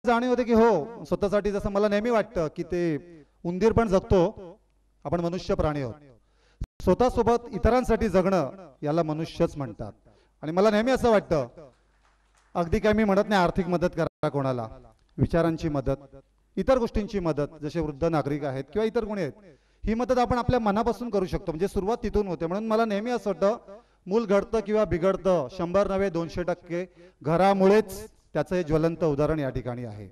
जाणीव होते की हो स्वतःसाठी, जसं मला नेहमी वाटतं की ते उंदीर पण जगतो, आपण मनुष्य प्राणी आहोत, स्वतःसोबत इतरांसाठी जगणं याला मनुष्यच म्हणतात. आणि मला नेहमी असं वाटतं, अगदी काय मी म्हणत नाही आर्थिक मदत करा कोणाला, विचारांची मदत, इतर गोष्टींची मदत, जसे वृद्ध नागरिक आहेत किंवा इतर कोणी आहेत, ही मदत आपण आपल्या मनापासून करू शकतो. म्हणजे सुरुवात तिथून होते. म्हणून मला नेहमी असं वाटतं, मूल घडतं किंवा बिघडतं 100 नव्हे 200% घरामुळेच त्याचं हे ज्वलंत उदाहरण या ठिकाणी आहे.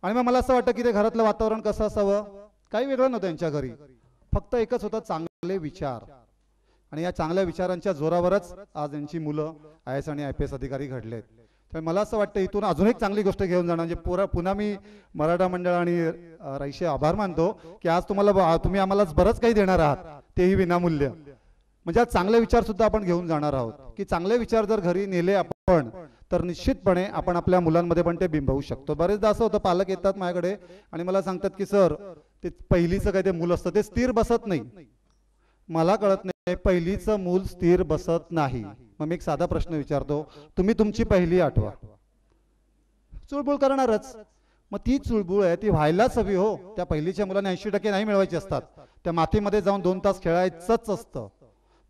आणि मग मला असं वाटतं की ते घरातलं वातावरण कसं असावं, काही वेगळं नव्हतं यांच्या घरी, फक्त एकच होतं, चांगले विचार. आणि या चांगल्या विचारांच्या जोरावरच आज यांची मुलं IAS आणि IPS अधिकारी घडलेत. तर मला असं वाटतं इथून अजून एक चांगली गोष्ट घेऊन जाणार, म्हणजे पुन्हा मी मराठा मंडळ आणि राईचे आभार मानतो की आज तुम्ही आम्हाला बरंच काही देणार आहात, तेही विनामूल्य. म्हणजे आज चांगले विचार सुद्धा आपण घेऊन जाणार आहोत, की चांगले विचार जर घरी नेले आपण तर निश्चितपणे आपण आपल्या मुलांमध्ये पण ते बिंबवू शकतो. बरेचदा असं होतं, पालक येतात माझ्याकडे आणि मला सांगतात की सर ते पहिलीचं काय ते मूल असतं ते स्थिर बसत नाही. मला कळत नाही, पहिलीचं मूल स्थिर बसत नाही. मग मी एक साधा प्रश्न विचारतो, तुम्ही तुमची पहिली आठवा, चुळबुळ करणारच. मग ती चुळबुळ आहे ती व्हायलाच हवी हो. त्या पहिलीच्या मुलांना 80% नाही मिळवायचे असतात, त्या मातीमध्ये जाऊन 2 तास खेळायचंच असतं.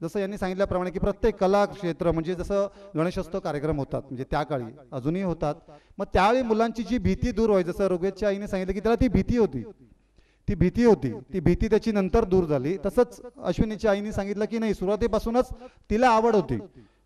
जसं यांनी सांगितल्याप्रमाणे की प्रत्येक कला क्षेत्र, म्हणजे जसं गणेशोत्सव कार्यक्रम होतात, म्हणजे त्या काळी अजूनही होतात, मग त्यावेळी मुलांची जी भीती दूर व्हायची, जसं ऋग्वेदच्या आईने सांगितलं की त्याला ती भीती होती, ती भीती त्याची नंतर दूर झाली. तसंच अश्विनीच्या आईने सांगितलं की नाही, सुरुवातीपासूनच तिला आवड होती.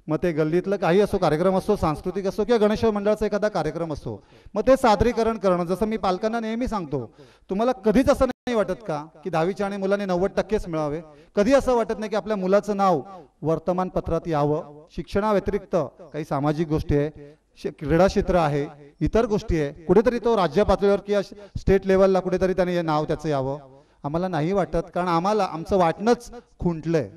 मग ते गल्लीतलं काही असो, कार्यक्रम असो, सांस्कृतिक असो किंवा गणेश मंडळाचा एखादा कार्यक्रम असो, मग ते सादरीकरण करणं. जसं मी पालकांना नेहमी सांगतो, तुम्हाला कधीच असं नाही वाटत का की 10वीच्या आणि मुलांनी 90%च मिळावे? कधी असं वाटत नाही की आपल्या मुलाचं नाव वर्तमानपत्रात यावं? शिक्षणाव्यतिरिक्त काही सामाजिक गोष्टी आहे, क्रीडा क्षेत्र आहे, इतर गोष्टी आहे, कुठेतरी तो राज्य पातळीवर किंवा स्टेट लेवलला कुठेतरी त्याने नाव त्याचं यावं? आम्हाला नाही वाटत, कारण आम्हाला आमचं वाटणंच खुंटलंय.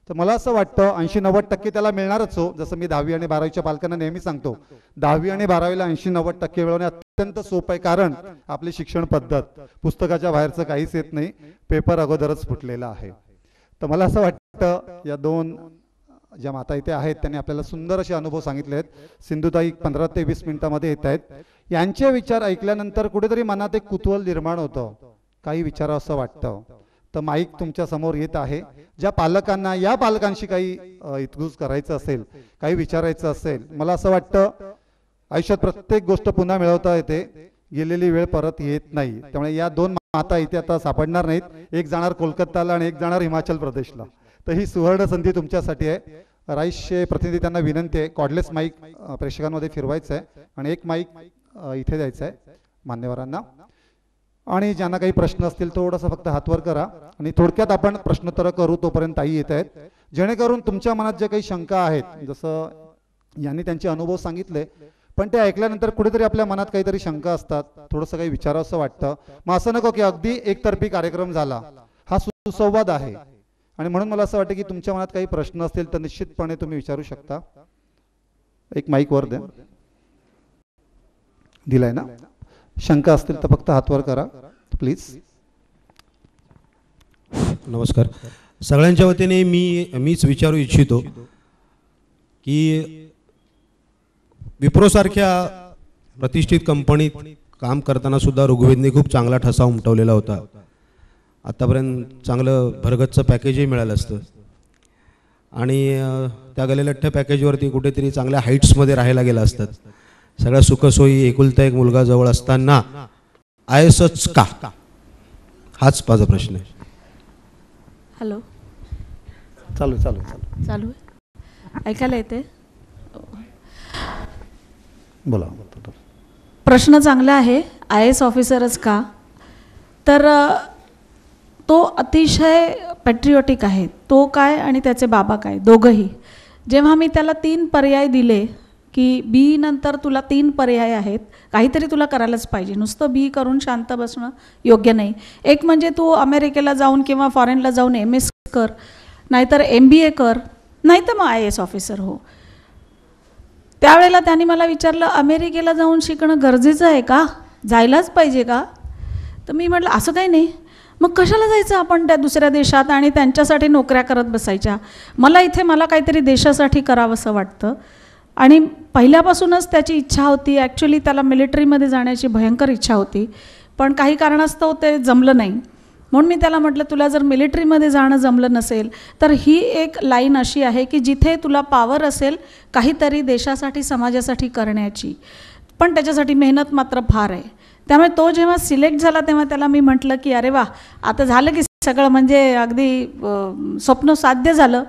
तर मला असं वाटतं 80-90% त्याला मिळणारच हो. जसं मी 10वी आणि 12वीच्या पालकांना नेहमी सांगतो, 10वी आणि 12वीला 80-90% मिळवणे अत्यंत सोपं आहे, कारण आपली शिक्षण पद्धत पुस्तकाच्या बाहेरचं काहीच येत नाही, पेपर अगोदरच फुटलेला आहे. तर मला असं वाटतं या 2 ज्या माता इथे आहेत त्यांनी आपल्याला सुंदर असे अनुभव सांगितले आहेत. सिंधुताई 15 ते 20 मिनिटांमध्ये येत आहेत. यांचे विचार ऐकल्यानंतर कुठेतरी मनात एक कुतूहल निर्माण होतं, काही विचारावं असं वाटतं. तर माईक तुमच्या समोर येत आहे. ज्या पालकांना या पालकांशी काही इतगुज करायचं असेल, काही विचारायचं असेल, मला असं वाटतं आयुष्यात प्रत्येक गोष्ट पुन्हा मिळवता येते, गेलेली वेळ परत येत नाही. त्यामुळे या 2 माता इथे आता सापडणार नाहीत, एक जाणार कोलकाताला आणि एक जाणार हिमाचल प्रदेशला. तर ही सुवर्ण संधी तुमच्यासाठी आहे. राईसचे प्रतिनिधी त्यांना विनंती आहे, कॉर्डलेस माईक प्रेक्षकांमध्ये फिरवायचं आहे आणि एक माईक इथे द्यायचं आहे मान्यवरांना. आणि ज्यांना काही प्रश्न असतील थोडासा फक्त हातवर करा आणि थोडक्यात आपण प्रश्नोत्तर करू. तोपर्यंत ताई येत आहेत, जेणेकरून तुमच्या मनात ज्या काही शंका आहेत, जसं यांनी त्यांचे अनुभव सांगितले, पण ते ऐकल्यानंतर कुठेतरी आपल्या मनात काहीतरी शंका असतात, थोडंसं काही विचारावं असं वाटतं. मग असं नको की अगदी एकतर्फी कार्यक्रम झाला, हा सुसंवाद आहे. आणि म्हणून मला असं वाटतं की तुमच्या मनात काही प्रश्न असतील तर निश्चितपणे तुम्ही विचारू शकता. एक माईक वर द्या, दिलाय ना? शंका असतील तर फक्त हातवर करा प्लीज. नमस्कार. सगळ्यांच्या वतीने मीच विचारू इच्छितो की विप्रोसारख्या प्रतिष्ठित कंपनीत काम करताना सुद्धा ऋग्वेदने खूप चांगला ठसा उमटवलेला होता. आतापर्यंत चांगलं भरगतचं पॅकेजही मिळालं असतं आणि त्या गलेलठ्ठ पॅकेजवरती कुठेतरी चांगल्या हाईट्समध्ये राहायला गेलं असतात. सगळ्या सुखसोयी, एकुलता एक मुलगा जवळ असताना IASच का? हाच माझा प्रश्न आहे. हॅलो, चालू ऐकायला येते? बोला. प्रश्न चांगला आहे. IAS ऑफिसरच का? तर तो अतिशय पॅट्रिऑटिक आहे. तो काय आणि त्याचे बाबा काय, दोघंही. जेव्हा मी त्याला 3 पर्याय दिले की B नंतर तुला 3 पर्याय आहेत, काहीतरी तुला करायलाच पाहिजे, नुसतं B करून शांत बसणं योग्य नाही. एक म्हणजे तू अमेरिकेला जाऊन किंवा फॉरेनला जाऊन MS कर, नाहीतर MBA कर, नाहीतर मग IAS ऑफिसर हो. त्यावेळेला त्यांनी मला विचारलं, अमेरिकेला जाऊन शिकणं गरजेचं आहे का, जायलाच पाहिजे का? तर मी म्हटलं असं काही नाही. मग कशाला जायचं आपण त्या दुसऱ्या देशात आणि त्यांच्यासाठी नोकऱ्या करत बसायच्या? मला काहीतरी देशासाठी करावंसं वाटतं. आणि पहिल्यापासूनच त्याची इच्छा होती. ॲक्च्युली त्याला मिलिटरीमध्ये जाण्याची भयंकर इच्छा होती, पण काही कारणास्तव ते जमलं नाही. म्हणून मी त्याला म्हटलं, तुला जर मिलिटरीमध्ये जाणं जमलं नसेल तर ही एक लाईन अशी आहे की जिथे तुला पावर असेल काहीतरी देशासाठी समाजासाठी करण्याची, पण त्याच्यासाठी मेहनत मात्र फार आहे. त्यामुळे तो जेव्हा सिलेक्ट झाला तेव्हा त्याला मी म्हटलं की अरे वा, आता झालं की सगळं, म्हणजे अगदी स्वप्न साध्य झालं.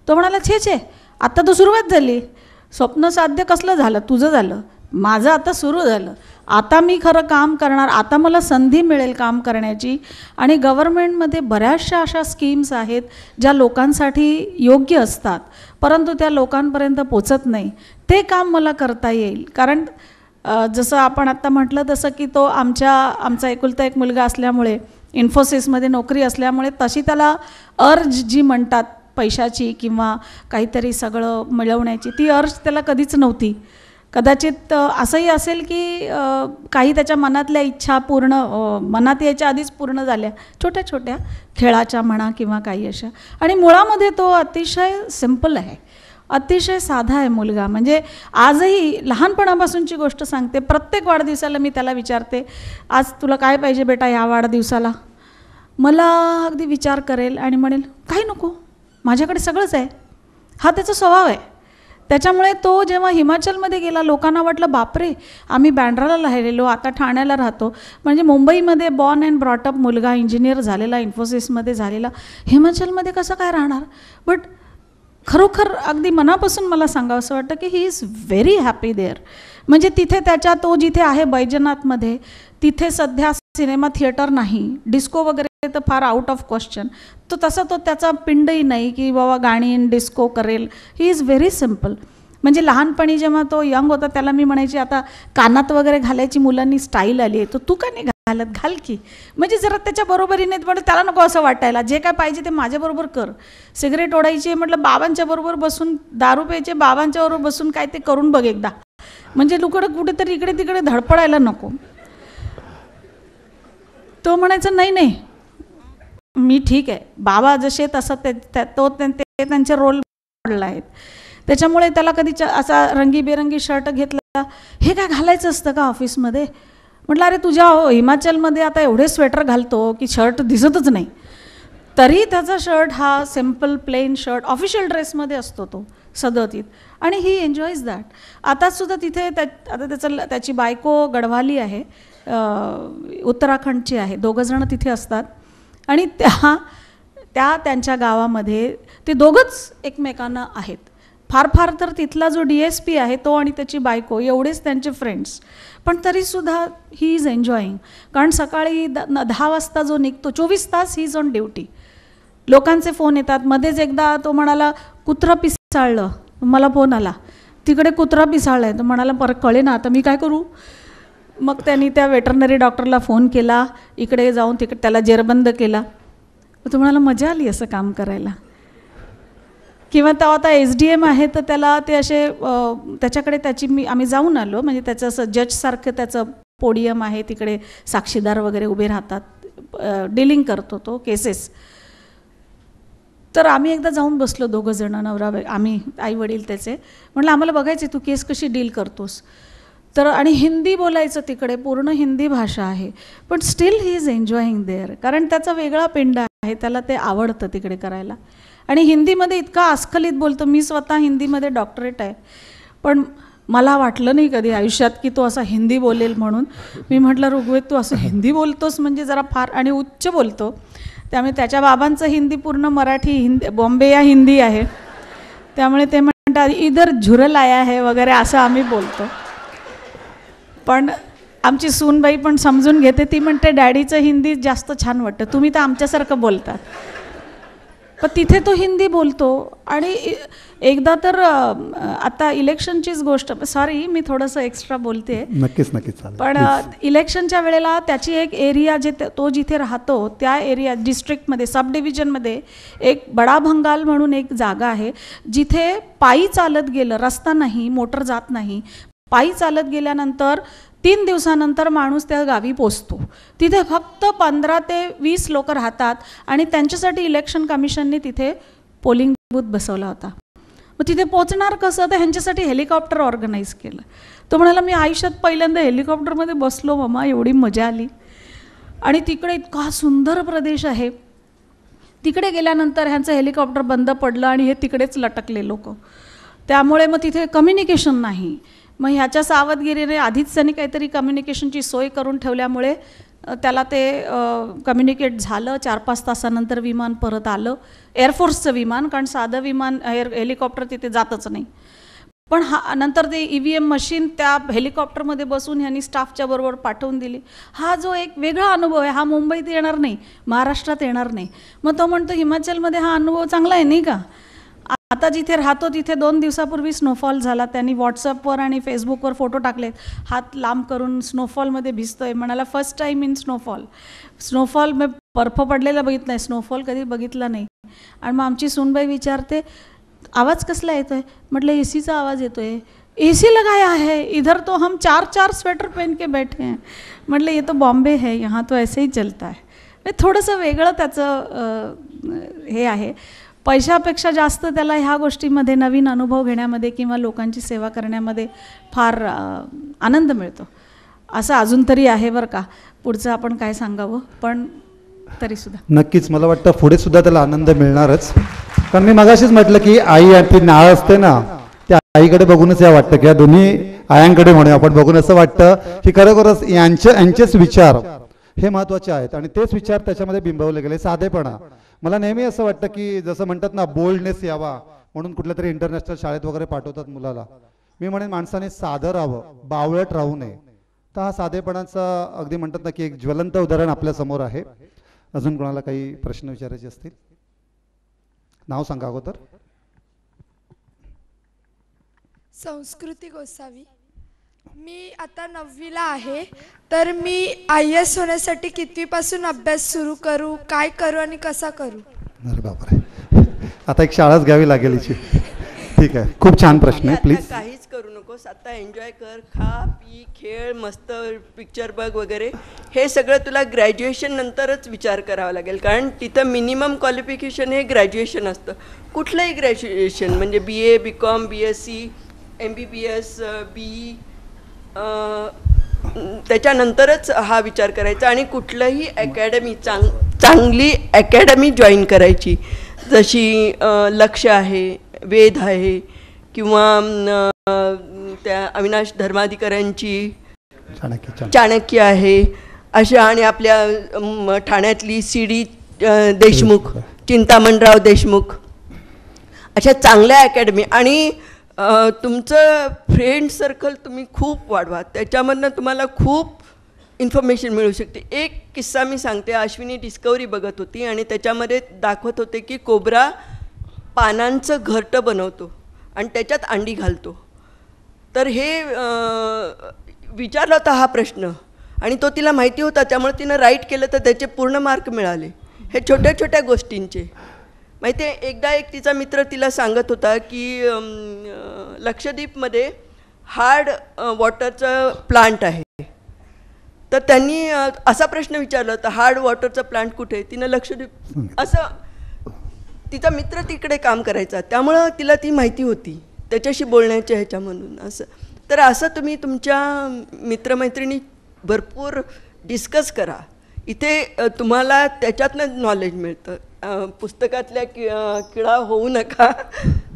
तो म्हणाला, छे आता तर सुरुवात झाली. स्वप्न साध्य कसलं झालं? तुझं झालं, माझं आता सुरू झालं. आता मी खरं काम करणार, आता मला संधी मिळेल काम करण्याची. आणि गव्हर्मेंटमध्ये बऱ्याचशा अशा स्कीम्स आहेत ज्या लोकांसाठी योग्य असतात, परंतु त्या लोकांपर्यंत पोचत नाही. ते काम मला करता येईल. कारण जसं आपण आत्ता म्हटलं तसं की तो आमचा एकुलता एक मुलगा असल्यामुळे, इन्फोसिसमध्ये नोकरी असल्यामुळे तशी त्याला अर्ज जी म्हणतात पैशाची किंवा काहीतरी सगळं मिळवण्याची, ती अर्ज त्याला कधीच नव्हती. कदाचित असंही असेल की काही त्याच्या मनातल्या इच्छा मनात यायच्या आधीच पूर्ण झाल्या, छोट्या छोट्या खेळाच्या म्हणा किंवा काही अशा. आणि मुळामध्ये तो अतिशय सिम्पल आहे, अतिशय साधा आहे मुलगा. म्हणजे आजही लहानपणापासूनची गोष्ट सांगते, प्रत्येक वाढदिवसाला मी त्याला विचारते, आज तुला काय पाहिजे बेटा या वाढदिवसाला? मला अगदी विचार करेल आणि म्हणेल काही नको, माझ्याकडे सगळंच आहे. हा त्याचा स्वभाव आहे. त्याच्यामुळे तो जेव्हा हिमाचलमध्ये गेला, लोकांना वाटलं बापरे, आम्ही बँड्राला राहिलेलो, आता ठाण्याला राहतो. म्हणजे मुंबईमध्ये बॉर्न अँड ब्रॉटअप मुलगा, इंजिनियर झालेला, इन्फोसिसमध्ये झालेला, हिमाचलमध्ये कसं काय राहणार? बट खरोखर अगदी मनापासून मला सांगावं असं वाटतं की he is very happy there. म्हणजे तिथे तो जिथे आहे बैजनाथमध्ये, तिथे सध्या सिनेमा थिएटर नाही, डिस्को वगैरे तर फार आउट ऑफ क्वेश्चन. तो त्याचा पिंडही नाही की बाबा गाणी डिस्को करेल. ही इज व्हेरी सिम्पल. म्हणजे लहानपणी जेव्हा तो यंग होता त्याला मी म्हणायची, आता कानात वगैरे घालायची मुलांनी स्टाईल आली आहे, तर तू का नाही घालत? घाल की. म्हणजे जरा त्याच्या बरोबरीने, पण त्याला नको असं वाटायला, जे काय पाहिजे ते माझ्याबरोबर कर. सिगरेट ओढायची म्हटलं बाबांच्या बरोबर बसून, दारू प्यायचे बाबांच्या बरोबर बसून, काय ते करून बघ एकदा. म्हणजे कुठेतरी इकडे तिकडे धडपडायला नको. तो म्हणायचा नाही मी ठीक आहे, बाबा जसे तसं ते त्यांचे रोल मॉडेल आहेत. त्याच्यामुळे त्याला कधी असा रंगीबेरंगी शर्ट घेतला, हे काय घालायचं असतं का ऑफिसमध्ये? म्हटलं अरे तुझ्या हिमाचलमध्ये आता एवढे स्वेटर घालतो की शर्ट दिसतच नाही. तरी त्याचा शर्ट हा सिम्पल प्लेन शर्ट ऑफिशियल ड्रेसमध्ये असतो तो सदतीत, आणि ही एन्जॉयज दॅट. आतासुद्धा तिथे त्याची बायको गढवाली आहे, उत्तराखंडची आहे, दोघंजणं तिथे असतात. आणि त्यांच्या गावामध्ये ते दोघंच एकमेकांना आहेत. फार तर तिथला जो DSP आहे तो आणि त्याची बायको एवढेच त्यांचे फ्रेंड्स. पण तरीसुद्धा ही इज एन्जॉईंग. कारण सकाळी 10 वाजता जो निघतो, 24 तास ही इज ऑन ड्युटी. लोकांचे फोन येतात. मध्येच एकदा तो म्हणाला कुत्रा पिसाळलं, मला फोन आला, तिकडे कुत्रा पिसाळला आहे. तो म्हणाला परत कळे ना, आता मी काय करू? मग त्यांनी त्या वेटरनरी डॉक्टरला फोन केला, इकडे जाऊन तिकडे त्याला जेरबंद केला. तो म्हणाला मजा आली असं काम करायला. किंवा तो आता SDM आहे, तर त्याला ते असे त्याच्याकडे आम्ही जाऊन आलो. म्हणजे त्याचं असं जजसारखं त्याचं पोडियम आहे, तिकडे साक्षीदार वगैरे उभे राहतात, डीलिंग करतो तो केसेस. तर आम्ही एकदा जाऊन बसलो दोघंजणं, नवरा आम्ही आई वडील त्याचे. म्हटलं आम्हाला बघायचे तू केस कशी डील करतोस. तर आणि हिंदी बोलायचं, तिकडे पूर्ण हिंदी भाषा आहे, पण still he is enjoying there. कारण त्याचा वेगळा पिंड आहे, त्याला ते आवडतं तिकडे करायला. आणि हिंदीमध्ये इतका अस्खलित बोलतो. मी स्वतः हिंदीमध्ये डॉक्टरेट आहे, पण मला वाटलं नाही कधी आयुष्यात की तो असा हिंदी बोलेल म्हणून. मी म्हटलं ऋग्वेद तू असं हिंदी बोलतोस म्हणजे जरा फार, आणि उच्च बोलतो. त्यामुळे त्याच्या बाबांचं हिंदी पूर्ण मराठी बॉम्बे या हिंदी आहे. त्यामुळे ते म्हणतात इधर झुरल आया आहे वगैरे असं आम्ही बोलतो. पण आमची सूनबाई पण समजून घेते. ती म्हणते डॅडीचं हिंदी जास्त छान वाटतं, तुम्ही तर आमच्यासारखं बोलतात. पण तिथे तो हिंदी बोलतो. आणि एकदा तर आता इलेक्शनचीच गोष्ट, सॉरी मी थोडंसं एक्स्ट्रा बोलते. नक्कीच. पण इलेक्शनच्या वेळेला त्याची एक एरिया तो जिथे राहतो त्या एरिया डिस्ट्रिक्टमध्ये, सब डिव्हिजनमध्ये एक बडा भंगाल म्हणून एक जागा आहे, जिथे पायी चालत गेलं, रस्ता नाही, मोटर जात नाही, पायी चालत गेल्यानंतर 3 दिवसानंतर माणूस त्या गावी पोचतो. तिथे फक्त 15 ते 20 लोक राहतात आणि त्यांच्यासाठी इलेक्शन कमिशनने तिथे पोलिंग बूथ बसवला होता. मग तिथे पोचणार कसं, तर ह्यांच्यासाठी हेलिकॉप्टर ऑर्गनाईज केलं. तो म्हणाला मी आयुष्यात पहिल्यांदा हेलिकॉप्टरमध्ये बसलो मामा, एवढी मजा आली. आणि तिकडे इतका सुंदर प्रदेश आहे. तिकडे गेल्यानंतर ह्यांचं हेलिकॉप्टर बंद पडलं आणि हे तिकडेच लटकले लोक. त्यामुळे मग तिथे कम्युनिकेशन नाही. मग ह्याच्या सावधगिरीने आधीच त्यांनी काहीतरी कम्युनिकेशनची सोय करून ठेवल्यामुळे त्याला ते कम्युनिकेट झालं. 4-5 तासानंतर विमान परत आलं, एअरफोर्सचं विमान, कारण साधं विमान हेलिकॉप्टर तिथे जातच नाही. पण नंतर ते EVM मशीन त्या हेलिकॉप्टरमध्ये बसून ह्यांनी स्टाफच्या बरोबर पाठवून दिली. हा जो एक वेगळा अनुभव आहे, हा मुंबईत येणार नाही, महाराष्ट्रात येणार नाही. मग तो म्हणतो हिमाचलमध्ये हा अनुभव चांगला आहे नाही का. आता जिथे राहतो तिथे 2 दिवसापूर्वी स्नोफॉल झाला. त्यांनी व्हॉट्सअपवर आणि फेसबुकवर फोटो टाकलेत, हात लांब करून स्नोफॉलमध्ये भिजतोय. म्हणाला फर्स्ट टाईम इन स्नोफॉल मी बर्फ पडलेला बघितला नाही, स्नोफॉल कधी बघितला नाही. आणि मग आमची सूनबाई विचारते आवाज कसला येतोय. म्हटलं एसीचा आवाज येतोय. AC लगाया है इधर तो हम 4 स्वेटर पहन के बैठे हैं. म्हटलं ये तो बॉम्बे है, यहाँ तो ऐसे ही चलता है. थोडंसं वेगळं त्याचं हे आहे. पैशापेक्षा जास्त त्याला ह्या गोष्टीमध्ये नवीन अनुभव घेण्यामध्ये किंवा लोकांची सेवा करण्यामध्ये फार आनंद मिळतो. असं अजून तरी आहे बरं का. पुढचं आपण काय सांगावं, पण तरीसुद्धा नक्कीच मला वाटतं पुढे सुद्धा त्याला आनंद मिळणारच. कारण मी मगाशीच म्हटलं की आई आणि ती नाळ असते ना, त्या आईकडे बघूनच या वाटतं किंवा दोन्ही आयांकडे म्हणूया आपण बघून असं वाटतं की खरोखरच यांचेच विचार हे महत्त्वाचे आहेत आणि तेच विचार त्याच्यामध्ये बिंबवले गेले. साधेपणा. मला नेहमी असं वाटतं की जसं म्हणतात ना बोल्डनेस यावा म्हणून कुठल्या तरी इंटरनॅशनल शाळेत वगैरे पाठवतात मुलाला. मी म्हणेन माणसाने साधं राहावं, बावळट राहू नये. तर हा साधेपणाचा अगदी म्हणतात ना की एक ज्वलंत उदाहरण आपल्या समोर आहे. अजून कोणाला काही प्रश्न विचारायचे असतील? नाव सांगा अगोदर. संस्कृती गोसावी. मी आता 9वीला आहे. तर मी IAS होण्यासाठी कितवीपासून अभ्यास सुरू करू, काय करू आणि कसा करू? अरे बापरे, आता एक शाळाच घ्यावी लागेल हिची. ठीक आहे, खूप छान प्रश्न आहे. प्लीज काहीच करू नकोस, आता एन्जॉय कर, खा पी खेळ, मस्त पिक्चर बघ वगैरे. हे सगळं तुला ग्रॅज्युएशन नंतरच विचार करावा लागेल, कारण तिथं मिनिमम क्वालिफिकेशन हे ग्रॅज्युएशन असतं. कुठलंही ग्रॅज्युएशन म्हणजे BA BCom BSc MBBS BE त्याच्यानंतरच हा विचार करायचा. आणि कुठलंही अकॅडमी चांगली अकॅडमी जॉईन करायची, जशी लक्ष आहे, वेद आहे किंवा त्या अविनाश धर्माधिकाऱ्यांची चाणक्य आहे अशा. आणि आपल्या ठाण्यातली CD देशमुख, चिंतामणराव देशमुख, अशा चांगल्या अकॅडमी. आणि तुमचं फ्रेंड सर्कल तुम्ही खूप वाढवा, त्याच्यामधनं तुम्हाला खूप इन्फॉर्मेशन मिळू शकते. एक किस्सा मी सांगते. अश्विनी डिस्कवरी बघत होती आणि त्याच्यामध्ये दाखवत होते की कोब्रा पानांचं घरटं बनवतो आणि त्याच्यात अंडी घालतो. तर हे विचारला होता हा प्रश्न आणि तो तिला माहिती होता, त्यामुळे तिनं राईट केलं तर त्याचे पूर्ण मार्क मिळाले. हे छोट्या छोट्या गोष्टींचे माहिती आहे. एकदा एक तिचा मित्र तिला सांगत होता की लक्षद्वीपमध्ये हार्ड वॉटरचं प्लांट आहे. तर त्यांनी असा प्रश्न विचारला होता, हार्ड वॉटरचं प्लांट कुठे? तिनं लक्षद्वीप असं, तिचा मित्र तिकडे काम करायचा त्यामुळं तिला ती माहिती होती त्याच्याशी बोलण्याच्या ह्याच्यामधून असं. तर असं तुम्ही तुमच्या मित्रमैत्रिणी भरपूर डिस्कस करा. इथे तुम्हाला त्याच्यातनं नॉलेज मिळतं. पुस्तकातल्या किडा होऊ नका.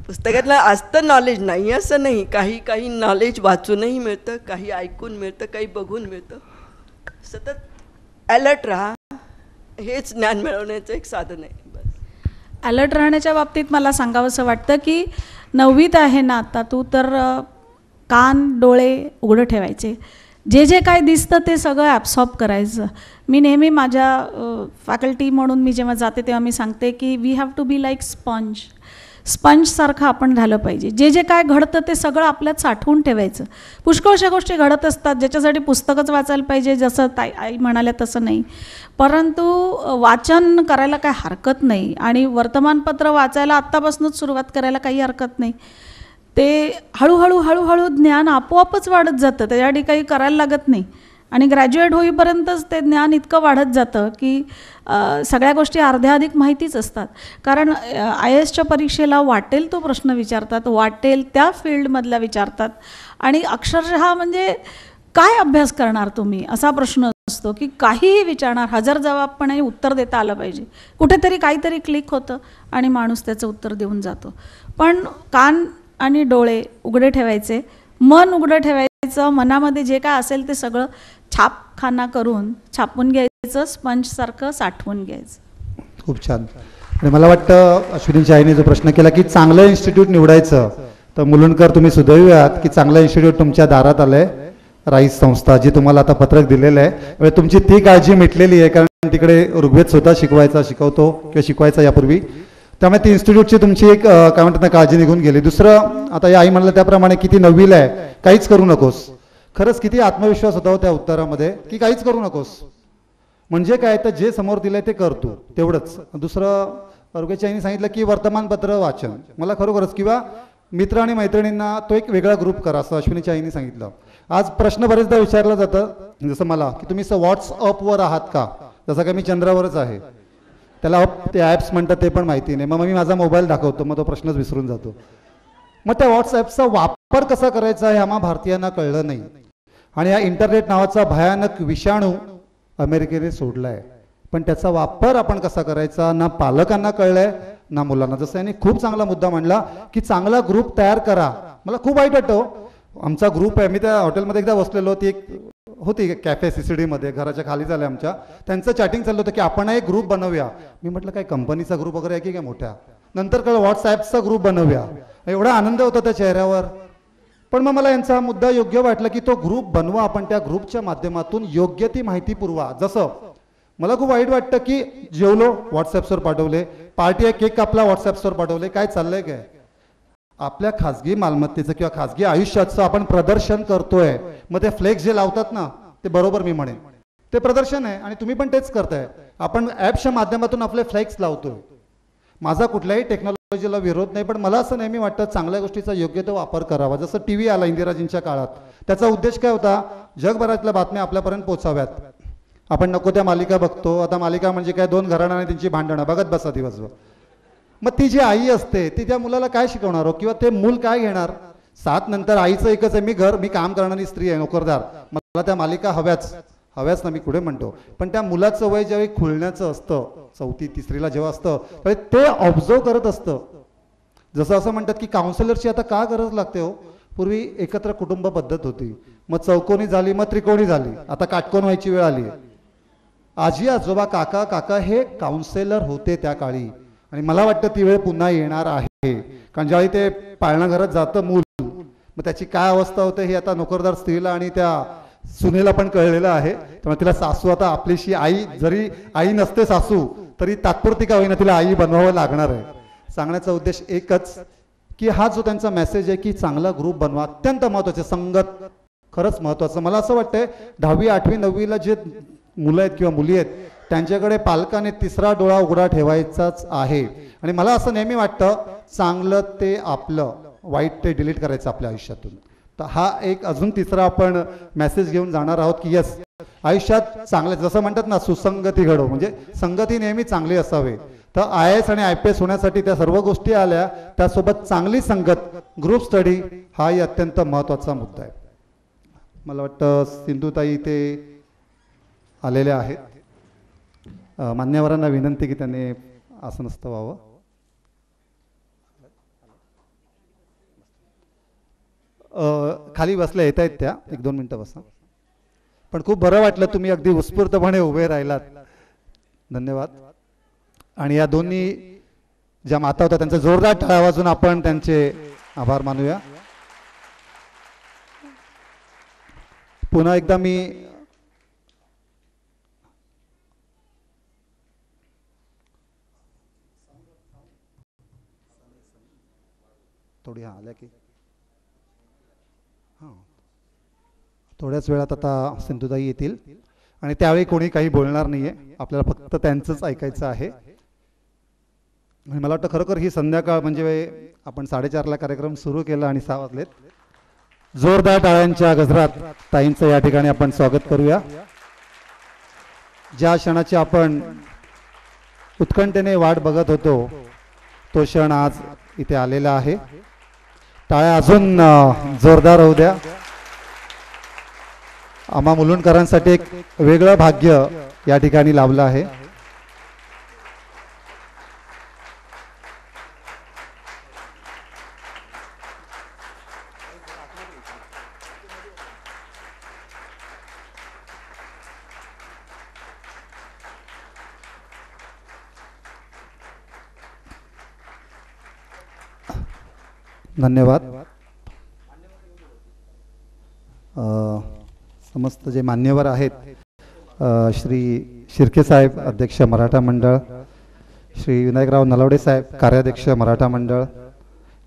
पुस्तकातलं असतं नॉलेज, नाही असं नाही. काही नॉलेज वाचूनही मिळतं, काही ऐकून मिळतं, काही बघून मिळतं. सतत अलर्ट राहा, हेच ज्ञान मिळवण्याचं एक साधन आहे. बस अलर्ट राहण्याच्या बाबतीत मला सांगावंसं वाटतं की 9वीत आहे ना आता तू, तर कान डोळे उघडं ठेवायचे. जे काय दिसतं ते सगळं ॲब्सॉर्ब करायचं. मी नेहमी माझ्या फॅकल्टी म्हणून मी जेव्हा जाते तेव्हा मी सांगते की we have to be like स्पंजसारखं आपण झालं पाहिजे. जे काय घडतं ते सगळं आपल्यात साठवून ठेवायचं. पुष्कळशा गोष्टी घडत असतात ज्याच्यासाठी पुस्तकच वाचायला पाहिजे, जसं आई म्हणाल्या तसं नाही. परंतु वाचन करायला काय हरकत नाही आणि वर्तमानपत्र वाचायला आत्तापासूनच सुरुवात करायला काही हरकत नाही. ते हळूहळू ज्ञान आपोआपच वाढत जातं, त्याच्यासाठी काही करायला लागत नाही. आणि ग्रॅज्युएट होईपर्यंतच ते ज्ञान इतकं वाढत जातं की सगळ्या गोष्टी अर्ध्या अधिक माहितीच असतात. कारण IASच्या परीक्षेला वाटेल तो प्रश्न विचारतात, वाटेल त्या फील्डमधला विचारतात आणि अक्षरशः म्हणजे काय अभ्यास करणार तुम्ही असा प्रश्न असतो की काहीही विचारणार, हजरजबाबपणे उत्तर देता आलं पाहिजे. कुठेतरी काहीतरी क्लिक होतं आणि माणूस त्याचं उत्तर देऊन जातो. पण कान आणि डोळे उघडे ठेवायचे, मन उघडं ठेवायचं, मनामध्ये जे काय असेल ते सगळं छापखाना करून छापून घ्यायचं, स्पंजसारखं साठवून घ्यायचं. खूप छान. आणि मला वाटतं अश्विनीच्या आईने जो प्रश्न केला की चांगलं इन्स्टिट्यूट निवडायचं, तर मुलुंडकर तुम्ही सुदैवात की चांगलं इन्स्टिट्यूट तुमच्या दारात आलंय, राईस संस्था, जी तुम्हाला आता पत्रक दिलेलं आहे. म्हणजे तुमची ती काळजी मिटलेली आहे, कारण तिकडे ऋग्वेद स्वतः शिकवतो किंवा शिकवायचा यापूर्वी, त्यामुळे ती इन्स्टिट्यूटची तुमची एक काय म्हणतात ना काळजी निघून गेली. दुसरं, आता या आई म्हणलं त्याप्रमाणे किती 9वीला आहे, काहीच करू नकोस. खरंच किती आत्मविश्वास होता त्या उत्तरामध्ये की काहीच करू नकोस. म्हणजे काय, तर जे समोर दिलंय ते करतो तेवढंच. दुसरं, ऋग्वेदच्या आईने सांगितलं की वर्तमानपत्र वाचन. मला खरोखरच, किंवा मित्र आणि मैत्रिणींना तो एक वेगळा ग्रुप करा, असं अश्विनीच्या आईने सांगितलं. आज प्रश्न बरेचदा विचारला जातं, जसं मला, की तुम्ही व्हॉट्सअपवर आहात का, जसं काय मी चंद्रावरच आहे. त्याला ते ॲप्स म्हणतात ते पण माहिती नाही. मग मी माझा मोबाईल दाखवतो, मग तो प्रश्नच विसरून जातो. मग त्या व्हॉट्सॲपचा वापर कसा करायचा हे आम्हा भारतीयांना कळलं नाही. आणि हा इंटरनेट नावाचा भयानक विषाणू अमेरिकेने सोडलाय, पण त्याचा वापर आपण कसा करायचा ना पालकांना कळलंय ना मुलांना. जसं यांनी खूप चांगला मुद्दा मांडला की चांगला ग्रुप तयार करा. मला खूप वाईट वाटतं, आमचा ग्रुप आहे, मी त्या हॉटेलमध्ये एकदा बसलेलो, ती एक होती कॅफे CCD मध्ये, घराच्या खाली झालं आमच्या, त्यांचं चॅटिंग चाललं होतं की आपण एक ग्रुप बनवूया. मी म्हटलं काय कंपनीचा ग्रुप वगैरे आहे की काय मोठ्या, नंतर कळलं व्हॉट्सॲपचा ग्रुप बनवूया. एवढा आनंद होता त्या चेहऱ्यावर. पण मग मला यांचा मुद्दा योग्य वाटला की तो ग्रुप बनवा, आपण त्या ग्रुपच्या माध्यमातून योग्य ती माहिती पुरवा. जसं मला खूप वाईट वाटतं की जेवलो व्हॉट्सॲपवर पाठवले, पार्टी आहे केक कापला व्हॉट्सॲपवर पाठवले, काय चाललंय काय. आपल्या खाजगी मालमत्तेचं किंवा खाजगी आयुष्याचं आपण प्रदर्शन करतोय. मग ते फ्लेक्स जे लावतात ना, ते बरोबर मी म्हणेन ते प्रदर्शन आहे, आणि तुम्ही पण तेच करताय. आपण ॲपच्या माध्यमातून आपले फ्लेक्स लावतोय. माझा कुठल्याही टेक्नॉलॉजीला विरोध नाही, पण मला असं नेहमी वाटतं चांगल्या गोष्टीचा योग्य तो वापर करावा. जसं TV आला इंदिराजींच्या काळात, त्याचा उद्देश काय होता, जगभरातल्या बातम्या आपल्यापर्यंत पोचाव्यात. आपण नको त्या मालिका बघतो. आता मालिका म्हणजे काय, 2 घराणं आणि त्यांची भांडणं बघत बसा दिवसभर. मग ती जी आई असते ती त्या मुलाला काय शिकवणार, किंवा ते मूल काय घेणार. 7 नंतर आईचं एकच आहे, मी काम करणारी स्त्री आहे, नोकरदार, मला त्या मालिका हव्याच ना, मी कुठे म्हणतो. पण त्या मुलाचं वय ज्यावेळी खुलण्याचं असतं, 4थी 3रीला जेव्हा असतं, ते ऑब्झर्व करत असतं. जसं असं म्हणतात की काउन्सिलरची आता का गरज लागते हो. पूर्वी एकत्र कुटुंब पद्धत होती, मग चौकोनी झाली, मग त्रिकोणी झाली, आता काटकोन व्हायची वेळ आली. आजी आजोबा काका हे काउन्सिलर होते त्या काळी, आणि मला वाटतं ती वेळ पुन्हा येणार आहे. कारण ज्यावेळी ते पाळणा घरात जातं मूल, मग त्याची काय अवस्था होते हे आता नोकरदार स्त्रीला आणि त्या सुनेला पण कळलेलं आहे. त्यामुळे तिला सासू, आता आपलीशी आई, जरी आई नसते सासू तरी तात्पुरती का होईना तिला आई बनवावं लागणार आहे. सांगण्याचा उद्देश एकच की हा जो त्यांचा मेसेज आहे की चांगला ग्रुप बनवा, अत्यंत महत्त्वाचे. संगत खरंच महत्त्वाचं. मला असं वाटतंय 10वी 8वी 9वीला जे मुलं आहेत किंवा मुली आहेत त्यांच्याकडे पालकाने 3रा डोळा उघडा ठेवायचाच आहे. आणि मला असं नेहमी वाटतं चांगलं ते आपलं, वाईट ते डिलीट करायचं आपल्या आयुष्यातून. तर हा एक अजून 3रा आपण मेसेज घेऊन जाणार आहोत की यस, आयुष्यात चांगलं, जसं म्हणतात ना सुसंगती घडो, म्हणजे संगती नेहमी चांगली असावे. तर IAS आणि IPS होण्यासाठी त्या सर्व गोष्टी आल्या, त्यासोबत चांगली संगत, ग्रुप स्टडी हाही अत्यंत महत्त्वाचा मुद्दा आहे. मला वाटतं सिंधुताई ते आलेल्या आहेत. मान्यवरांना विनंती की त्यांनी आसनस्थ व्हावं. खाली बसल्या येत आहेत त्या, 1-2 मिनटं बसा. पण खूप बरं वाटलं, तुम्ही अगदी उत्स्फूर्तपणे उभे राहिलात, धन्यवाद. आणि या दोन्ही ज्या माता होत्या त्यांचा जोरदार टाळ्या वाजून आपण त्यांचे आभार मानूया. पुन्हा एकदा मी थोडी आल्या की थोड्याच वेळात आता सिंधुताई येतील आणि त्यावेळी कोणी काही बोलणार नाहीये, आपल्याला फक्त त्यांचंच ऐकायचं आहे. आणि मला वाटतं खरोखर ही संध्याकाळ म्हणजे आपण 4:30ला कार्यक्रम सुरू केला आणि 6 वाजलेत. जोरदार टाळ्यांच्या गजरात ताईंचं या ठिकाणी आपण स्वागत करूया. ज्या क्षणाची आपण उत्कंठेने वाट बघत होतो तो क्षण आज इथे आलेला आहे. टाळ्या अजून जोरदार होऊ द्या. आम्हा मुलुंडकरांसाठी एक वेगळं भाग्य या ठिकाणी लाभलं आहे. धन्यवाद. समस्त जे मान्यवर आहेत, श्री शिर्के साहेब अध्यक्ष मराठा मंडळ, श्री विनायकराव नलवडे साहेब कार्याध्यक्ष मराठा मंडळ,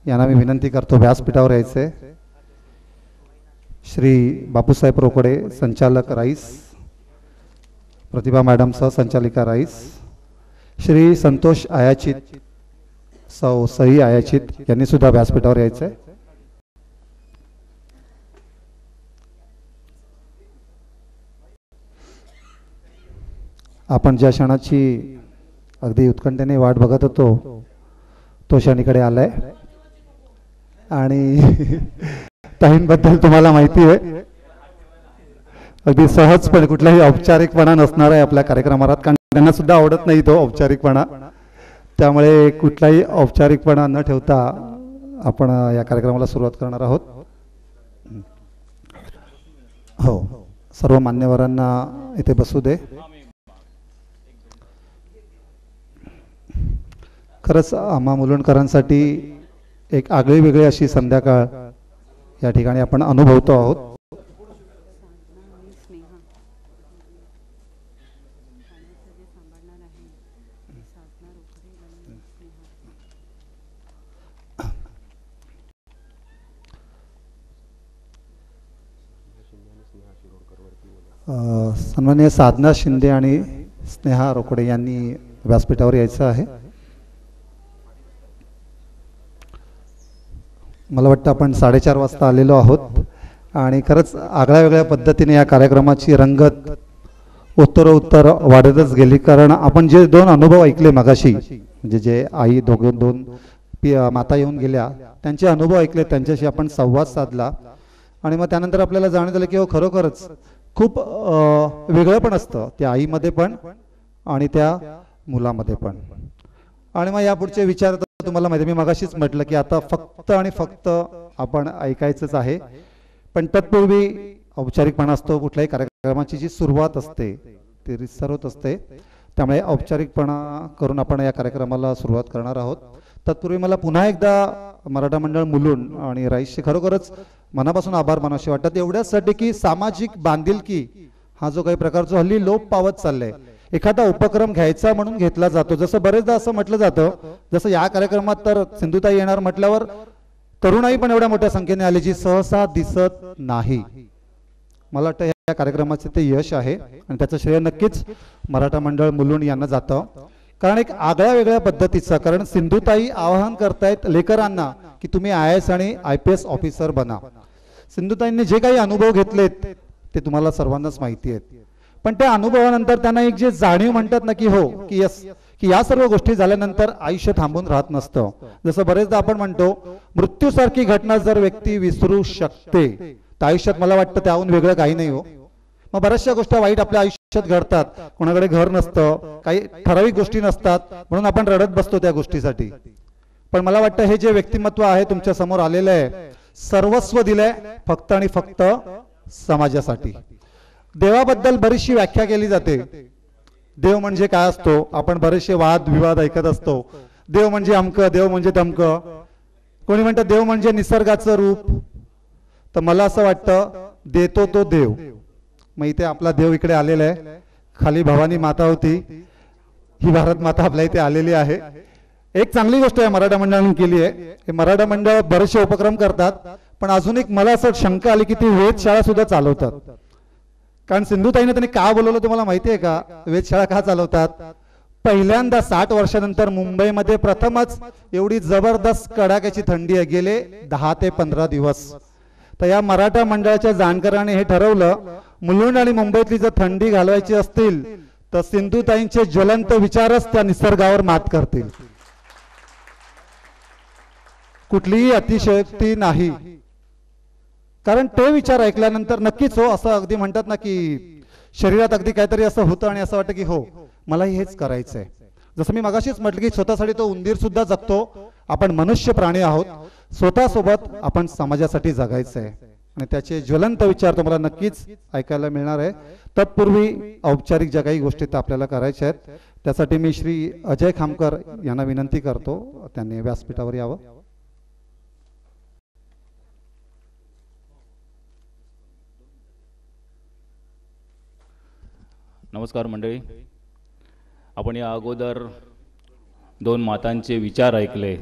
यांना मी विनंती करतो व्यासपीठावर यायचे. श्री बापूसाहेब रोकडे संचालक राईस, प्रतिभा मॅडम सहसंचालिका राईस, श्री संतोष आयाचित सई आयाचित यांनी सुद्धा व्यासपीठावर यायचंय. आपण ज्या क्षणाची अगदी उत्कंठेने वाट बघत होतो तो क्षणीकडे आलाय आणि ताईंबद्दल तुम्हाला माहिती आहे, अगदी सहजपणे कुठलाही औपचारिकपणा नसणार आहे आपल्या कार्यक्रमात, कारण त्यांना सुद्धा आवडत नाही तो औपचारिकपणा. त्यामुळे कुठलाही औपचारिकपणा न ठेवता आपण या कार्यक्रमाला सुरुवात करणार आहोत. हो, सर्व मान्यवरांना इथे बसू दे. खरंच आम्हा मुलुंडकरांसाठी एक आगळी वेगळी अशी संध्याकाळ या ठिकाणी आपण अनुभवतो आहोत. सन्माननीय साधना शिंदे आणि स्नेहा रोकडे यांनी व्यासपीठावर यायचं आहे. मला वाटतं आपण 4:30 वाजता आलेलो आहोत आणि खरंच आगळ्या वेगळ्या पद्धतीने या कार्यक्रमाची रंगत उत्तरोत्तर वाढतच गेली. कारण आपण जे 2 अनुभव ऐकले मगाशी, म्हणजे जे आई दोन माता येऊन गेल्या त्यांचे अनुभव ऐकले, त्यांच्याशी आपण संवाद साधला आणि मग त्यानंतर आपल्याला जाणून झालं की हो खरोखरच खूप वेगळं पण असतं त्या आईमध्ये पण आणि त्या मुलामध्ये पण. आणि मग यापुढचे विचार तुम्हाला माहिती, मी मगाशीच म्हटलं की आता फक्त आणि फक्त आपण ऐकायचंच आहे, पण तत्पूर्वी औपचारिकपणा असतो. कुठल्याही कार्यक्रमाची जी सुरुवात असते ती रितसर होत असते, त्यामुळे औपचारिकपणा करून आपण या कार्यक्रमाला सुरुवात करणार आहोत. तत्पूर्वी मला पुन्हा एकदा मराठा मंडळ मुलुंड आणि राईसचे खरोखरच मनापासून आभार मानावेसे वाटतात, एवढ्यासाठी की सामाजिक बांधिलकी हा जो काही प्रकार जो हल्ली लोप पावत चाललाय, एखादा उपक्रम घ्यायचा म्हणून घेतला जातो. जसं बरेचदा असं म्हटलं जातं, जसं या कार्यक्रमात तर सिंधुताई येणार म्हटल्यावर तरुणाई पण एवढ्या मोठ्या संख्येने आली जी सहसा दिसत नाही. मला वाटतं या कार्यक्रमाचे ते यश आहे आणि त्याचं श्रेय नक्कीच मराठा मंडळ मुलुंड यांना जातं. कारण एक आगळ्या वेगळ्या पद्धतीचं, कारण सिंधुताई आवाहन करतायत लेकरांना की तुम्ही IAS आणि IPS ऑफिसर बना. सिंधुताईंनी जे काही अनुभव घेतलेत ते तुम्हाला सर्वांनाच माहिती आहेत, पण त्या अनुभवानंतर त्यांना एक जे जाणीव म्हणतात ना की हो की यस, की या सर्व गोष्टी झाल्यानंतर आयुष्य थांबून राहत नसतं. जसं बरेचदा आपण म्हणतो मृत्यूसारखी घटना जर व्यक्ती विसरू शकते तर आयुष्यात मला वाटतं त्याहून वेगळं काही नाही हो. मग बऱ्याचशा गोष्टी वाईट आपल्या आयुष्यात घडतात, कोणाकडे घर नसतं, काही ठराविक गोष्टी नसतात, म्हणून आपण रडत बसतो त्या गोष्टीसाठी. पण मला वाटतं हे जे व्यक्तिमत्व आहे तुमच्या समोर आलेलं आहे, सर्वस्व दिलंय फक्त आणि फक्त समाजासाठी. देवाबद्दल बरीचशी व्याख्या केली जाते. देव म्हणजे काय असतो, आपण बरेचसे वाद विवाद ऐकत असतो. देव म्हणजे अमकं, देव म्हणजे तमकं, कोणी म्हणतं देव म्हणजे निसर्गाचं रूप. तर मला असं वाटतं देतो तो देव. मग इथे आपला देव इकडे आलेला आहे, खाली भवानी माता होती, ही भारत माता आपल्या इथे आलेली आहे. एक चांगली गोष्ट आहे मराठा मंडळाने केली आहे. हे मराठा मंडळ बरेचसे उपक्रम करतात, पण अजून एक मला असं शंका आली की ती वेधशाळा सुद्धा चालवतात. कारण सिंधुताईने त्यांनी का बोलवलं तुम्हाला माहिती आहे का? वेधशाळा का चालवतात? पहिल्यांदा 60 वर्षानंतर मुंबईमध्ये प्रथमच एवढी जबरदस्त कडाक्याची थंडी आहे, गेले 10 ते 15 दिवस. तर या मराठा मंडळाच्या जाणकाराने हे ठरवलं, मुलुंड आणि मुंबईतली जर थंडी घालवायची असतील तर सिंधुताईंचे ज्वलंत विचारच त्या निसर्गावर मात करतील. कुठलीही अतिशयोक्ती नाही, कारण ते विचार ऐकल्यानंतर नक्कीच हो, असं अगदी म्हणतात ना की शरीरात अगदी काहीतरी असं होतं आणि असं वाटतं की हो मलाही हेच करायचंय. जसं मी मगाशीच म्हटलं की स्वतःसाठी तो उंदीर सुद्धा जगतो. आपण मनुष्य प्राणी आहोत, स्वतःसोबत आपण समाजासाठी जगायचंय आणि त्याचे ज्वलंत विचार तुम्हाला नक्कीच ऐकायला मिळणार आहे. तत्पूर्वी औपचारिक ज्या काही गोष्टी त्या आपल्याला करायच्या आहेत, त्यासाठी मी श्री अजय खामकर यांना विनंती करतो त्यांनी व्यासपीठावर यावं. नमस्कार मंडळी, आपण या अगोदर 2 मातांचे विचार ऐकले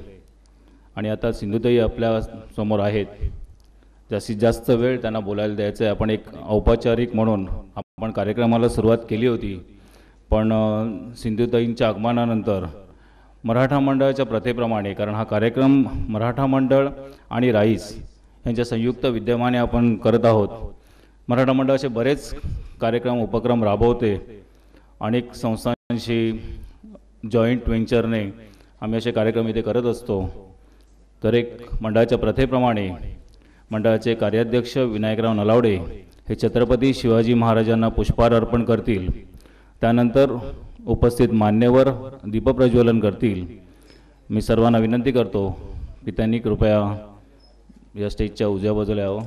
आणि आता सिंधुताई आपल्या समोर आहेत. जास्तीत जास्त वेळ त्यांना बोलायला द्यायचं आहे. आपण एक औपचारिक म्हणून आपण कार्यक्रमाला सुरुवात केली होती, पण सिंधुताईंच्या आगमनानंतर मराठा मंडळाच्या प्रथेप्रमाणे, कारण हा कार्यक्रम मराठा मंडळ आणि राईस यांच्या संयुक्त विद्यमाने आपण करत आहोत. मराठा मंडळाचे बरेच कार्यक्रम उपक्रम राबवते, अनेक संस्थांशी जॉईंट व्हेंचरने आम्ही असे कार्यक्रम इथे करत असतो. तर एक मंडळाच्या प्रथेप्रमाणे मंडळाचे कार्याध्यक्ष विनायकराव नलावडे हे छत्रपती शिवाजी महाराजांना पुष्पहार अर्पण करतील. त्यानंतर उपस्थित मान्यवर दीपप्रज्वलन करतील. मी सर्वांना विनंती करतो की त्यांनी कृपया या स्टेजच्या उजव्या बाजूला यावं.